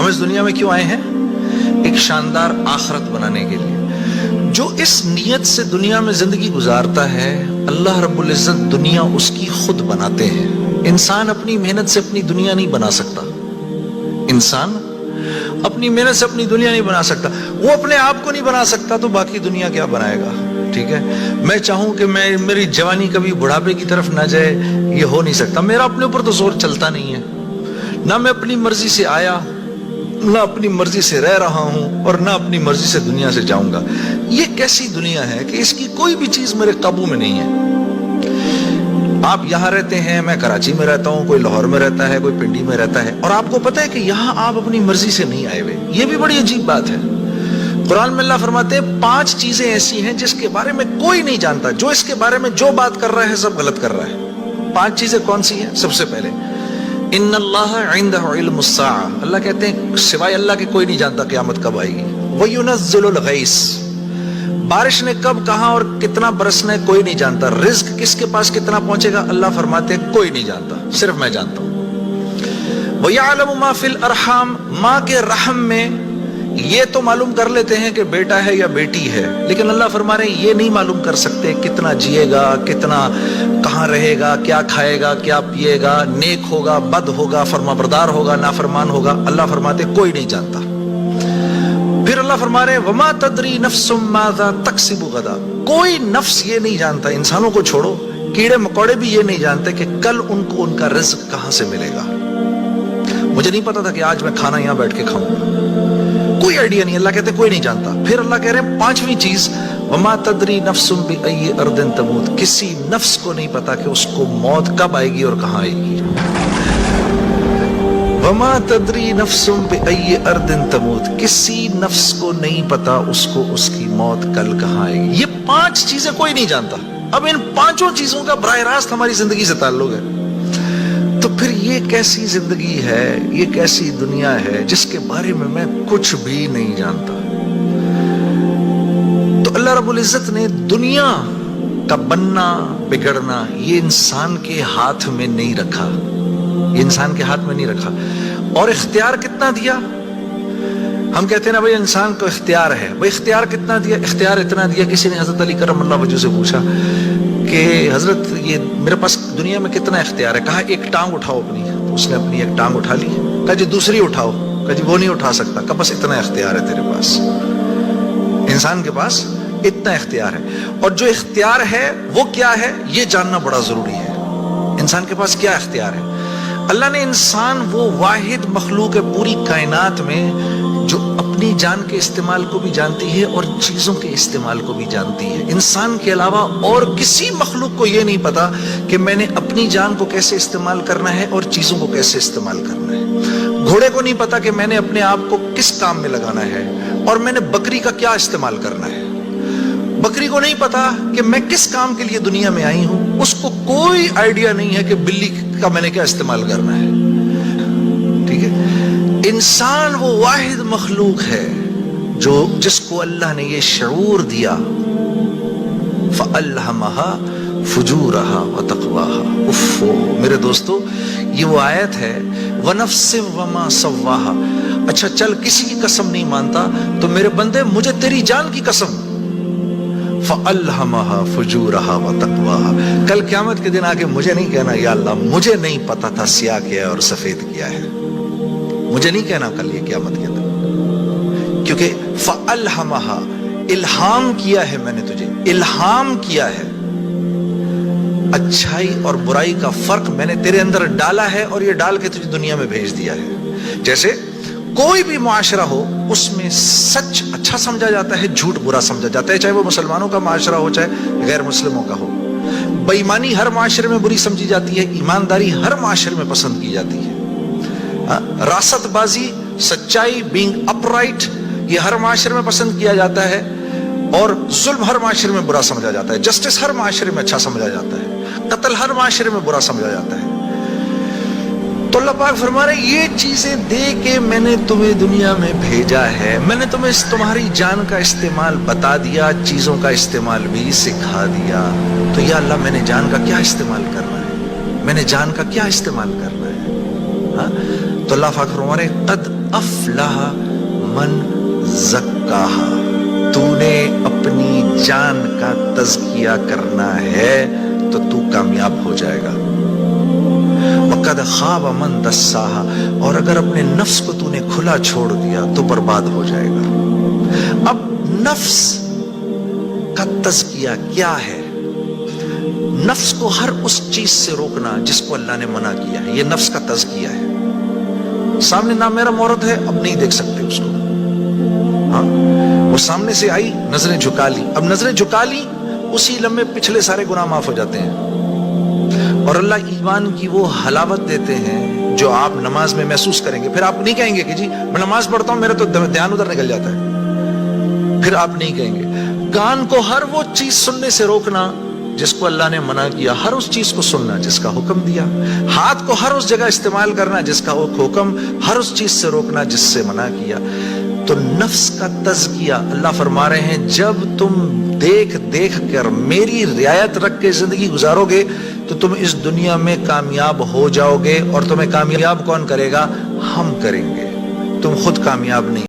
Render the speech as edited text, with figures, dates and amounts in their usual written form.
ہم اس دنیا میں کیوں آئے ہیں؟ ایک شاندار آخرت بنانے کے لیے۔ جو اس نیت سے دنیا میں زندگی گزارتا ہے، اللہ رب العزت دنیا اس کی خود بناتے ہیں۔ انسان اپنی محنت سے اپنی دنیا نہیں بنا سکتا، انسان اپنی محنت سے اپنی دنیا نہیں بنا سکتا۔ وہ اپنے آپ کو نہیں بنا سکتا تو باقی دنیا کیا بنائے گا؟ ٹھیک ہے، میں چاہوں کہ میری جوانی کبھی بڑھاپے کی طرف نہ جائے، یہ ہو نہیں سکتا۔ میرا اپنے اوپر تو زور چلتا نہیں ہے، نہ میں اپنی مرضی سے آیا، نہ اپنی مرضی سے رہ رہا ہوں، اور نہ اپنی مرضی سے دنیا سے جاؤں گا۔ یہ کیسی دنیا ہے کہ اس کی کوئی بھی چیز میرے قابو میں نہیں ہے۔ آپ یہاں رہتے ہیں، میں کراچی میں رہتا ہوں، کوئی لاہور میں رہتا ہے، کوئی پنڈی میں رہتا ہے، اور آپ کو پتہ ہے کہ یہاں آپ اپنی مرضی سے نہیں آئے ہوئے۔ یہ بھی بڑی عجیب بات ہے۔ قرآن میں اللہ فرماتے ہیں 5 چیزیں ایسی ہیں جس کے بارے میں کوئی نہیں جانتا، جو اس کے بارے میں جو بات کر رہا ہے سب غلط کر رہا ہے۔ 5 چیزیں کون سی ہیں؟ سب سے پہلے ان اللہ عنده علم الساعہ، اللہ کہتے ہیں سوائے اللہ کے کوئی نہیں جانتا قیامت کب آئے گی۔ وَيُنَزِّلُ الْغَيْثَ، بارش نے کب کہاں اور کتنا برسنا ہے کوئی نہیں جانتا۔ رزق کس کے پاس کتنا پہنچے گا اللہ فرماتے ہیں کوئی نہیں جانتا، صرف میں جانتا ہوں۔ وَيَعْلَمُ مَا فِي الْأَرْحَامِ، ماں کے رحم میں یہ تو معلوم کر لیتے ہیں کہ بیٹا ہے یا بیٹی ہے، لیکن اللہ فرما رہے ہیں یہ نہیں معلوم کر سکتے کتنا جیے گا، کتنا کہاں رہے گا، کیا کھائے گا، کیا پیے گا، نیک ہوگا، بد ہوگا، فرما بردار ہوگا، نافرمان ہوگا۔ اللہ فرماتے کوئی نہیں جانتا۔ پھر اللہ فرما رہے ہیں وما تدری نفس ماذا تکسب غدا، کوئی نفس یہ نہیں جانتا، انسانوں کو چھوڑو، کیڑے مکوڑے بھی یہ نہیں جانتے کہ کل ان کو ان کا رزق کہاں سے ملے گا۔ مجھے نہیں پتا تھا کہ آج میں کھانا یہاں بیٹھ کے کھاؤں گا، کوئی آئیڈیا نہیں۔ اللہ کہتے کوئی نہیں جانتا۔ پھر اللہ کہہ رہے ہیں 5ویں چیز وما تدری نفس بأی ارض تموت، کسی نفس کو نہیں پتا کہ اس کو موت کب آئے گی اور کہاں آئے گی۔ وما تدری نفس بأی ارض تموت، کسی نفس کو نہیں پتا اس کو اس کی موت کل کہاں آئے گی۔ یہ 5 چیزیں کوئی نہیں جانتا۔ اب ان 5 چیزوں کا براہ راست ہماری زندگی سے تعلق ہے، تو پھر یہ کیسی زندگی ہے، یہ کیسی دنیا ہے جس کے بارے میں کچھ بھی نہیں جانتا۔ تو اللہ رب العزت نے دنیا کا بننا بگڑنا یہ انسان کے ہاتھ میں نہیں رکھا، یہ انسان کے ہاتھ میں نہیں رکھا۔ اور اختیار کتنا دیا؟ ہم کہتے ہیں نا بھائی انسان کو اختیار ہے، بھائی اختیار کتنا دیا؟ اختیار اتنا دیا، کسی نے حضرت علی کرم اللہ وجہ سے پوچھا کہ حضرت یہ میرے پاس دنیا میں کتنا اختیار ہے؟ کہا ایک ٹانگ اٹھاؤ اپنی، تو اس نے اپنی ایک ٹانگ اٹھا لی۔ کہا جی دوسری اٹھاؤ، کہا جی وہ نہیں اٹھا سکتا۔ کہا بس اتنا اختیار ہے تیرے پاس، انسان کے پاس اتنا اختیار ہے۔ اور جو اختیار ہے وہ کیا ہے یہ جاننا بڑا ضروری ہے، انسان کے پاس کیا اختیار ہے۔ اللہ نے انسان وہ واحد مخلوق ہے پوری کائنات میں جو اپنی جان کے استعمال کو بھی جانتی ہے اور چیزوں کے استعمال کو بھی جانتی ہے۔ انسان کے علاوہ اور کسی مخلوق کو یہ نہیں پتا کہ میں نے اپنی جان کو کیسے استعمال کرنا ہے اور چیزوں کو کیسے استعمال کرنا ہے۔ گھوڑے کو نہیں پتا کہ میں نے اپنے آپ کو کس کام میں لگانا ہے اور میں نے بکری کا کیا استعمال کرنا ہے۔ بکری کو نہیں پتا کہ میں کس کام کے لیے دنیا میں آئی ہوں، اس کو کوئی آئیڈیا نہیں ہے کہ بلی کا میں نے کیا استعمال کرنا ہے۔ ٹھیک ہے، انسان وہ واحد مخلوق ہے جس کو اللہ نے یہ شعور دیا فَأَلْهَمَهَا فُجُورَهَا وَتَقْوَاهَا۔ اف میرے دوستو، یہ وہ آیت ہے وَنَفْسٍ وَمَا سَوَّاهَا۔ اچھا چل کسی کی قسم نہیں مانتا تو میرے بندے مجھے تیری جان کی قسم، فَأَلْهَمَهَا فُجُورَهَا وَتَقْوَاهَا۔ کل قیامت کے دن آگے مجھے نہیں کہنا یا اللہ مجھے نہیں پتا تھا سیاہ کیا ہے اور سفید کیا ہے، مجھے نہیں کہنا کل یہ قیامت کے دن، کیونکہ فَأَلْهَمَهَا، الہام کیا ہے میں نے تجھے، الہام کیا ہے، اچھائی اور برائی کا فرق میں نے تیرے اندر ڈالا ہے اور یہ ڈال کے تجھے دنیا میں بھیج دیا ہے۔ جیسے کوئی بھی معاشرہ ہو اس میں سچ اچھا سمجھا جاتا ہے، جھوٹ برا سمجھا جاتا ہے، چاہے وہ مسلمانوں کا معاشرہ ہو چاہے غیر مسلموں کا ہو۔ بے ایمانی ہر معاشرے میں بری سمجھی جاتی ہے، ایمانداری ہر معاشرے میں پسند کی جاتی ہے۔ راست بازی، سچائی، بینگ اپ رائٹ، یہ ہر معاشرے میں پسند کیا جاتا ہے، اور ظلم ہر معاشرے میں برا سمجھا جاتا ہے، جسٹس ہر معاشرے میں اچھا سمجھا جاتا ہے، قتل ہر معاشرے میں برا سمجھا جاتا ہے۔ تو اللہ پاک فرما رہے یہ چیزیں دے کے میں نے تمہیں دنیا میں بھیجا ہے، میں نے تمہیں تمہاری جان کا استعمال بتا دیا، چیزوں کا استعمال بھی سکھا دیا۔ تو یا اللہ میں نے جان کا کیا استعمال کرنا ہے، میں نے جان کا کیا استعمال کرنا ہے۔ ہاں تو تو اللہ پاک فرما رہے قد افلح من زکاہا، تو نے اپنی جان کا تزکیہ کرنا ہے تو تو کامیاب ہو جائے گا۔ وقد خاب من دساہا، اور اگر اپنے نفس کو تو نے کھلا چھوڑ دیا تو برباد ہو جائے گا۔ اب نفس کا تزکیہ کیا ہے؟ نفس کو ہر اس چیز سے روکنا جس کو اللہ نے منع کیا ہے، یہ نفس کا تزکیہ ہے۔ سامنے نام میرا مورد ہے، اب نہیں دیکھ سکتے اس کو، ہاں وہ سامنے سے آئی، نظریں جھکا لی، اب نظریں جھکا لی اسی لمحے پچھلے سارے گناہ معاف ہو جاتے ہیں، اور اللہ ایمان کی وہ حلاوت دیتے ہیں جو آپ نماز میں محسوس کریں گے۔ پھر آپ نہیں کہیں گے کہ جی میں نماز پڑھتا ہوں میرا تو دھیان ادھر نکل جاتا ہے، پھر آپ نہیں کہیں گے۔ کان کو ہر وہ چیز سننے سے روکنا جس کو اللہ نے منع کیا، ہر اس چیز کو سننا جس کا حکم دیا۔ ہاتھ کو ہر اس جگہ استعمال کرنا جس کا حکم، ہر اس چیز سے روکنا جس سے منع کیا۔ تو نفس کا تزکیہ اللہ فرما رہے ہیں جب تم دیکھ دیکھ کر میری رعایت رکھ کے زندگی گزارو گے تو تم اس دنیا میں کامیاب ہو جاؤ گے، اور تمہیں کامیاب کون کرے گا؟ ہم کریں گے، تم خود کامیاب نہیں۔